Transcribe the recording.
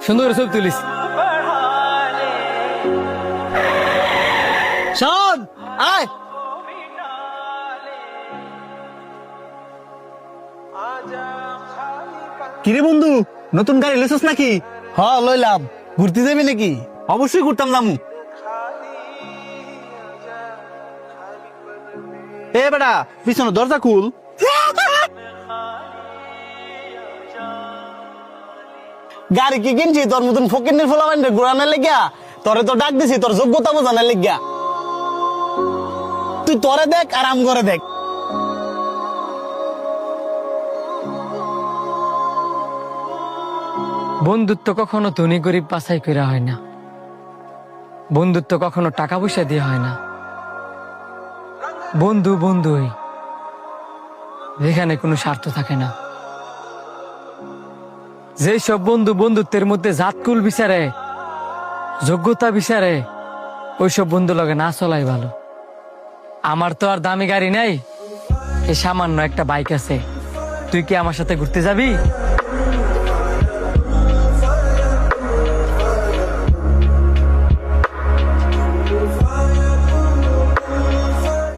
সুন্দর করে ছবি তুলিস। শোন, আয়। কিরে বন্ধু, নতুন গাড়ি লেছিস নাকি? হ, লইলাম। ঘুরতে যাবি নাকি? অবশ্যই ঘুরতাম নামু। এ বেটা, পিছনে দরজা খুল। গাড়ি কি কিনছি তোর মতন ফকিনের ফোলাবান ঘুরানোর লেগিয়া? তোরে তো ডাক দিছি তোর যোগ্যতা বোঝানোর লেগিয়া। তুই তোরে দেখ আর আম করে দেখ। বন্ধুত্ব কখনো ধনী গরিব বাছাই করা হয় না। বন্ধুত্ব কখনো টাকা পয়সা দিয়ে হয় না। বন্ধু বন্ধুই, যেখানে কোনো স্বার্থ থাকে না। যেই সব বন্ধু বন্ধুত্বের মধ্যে জাতকুল বিচারে, যোগ্যতা বিচারে, ওইসব বন্ধু লগে না চলাই ভালো। আমার তো আর দামি গাড়ি নাই, এই সামান্য একটা বাইক আছে। তুই কি আমার সাথে ঘুরতে যাবি?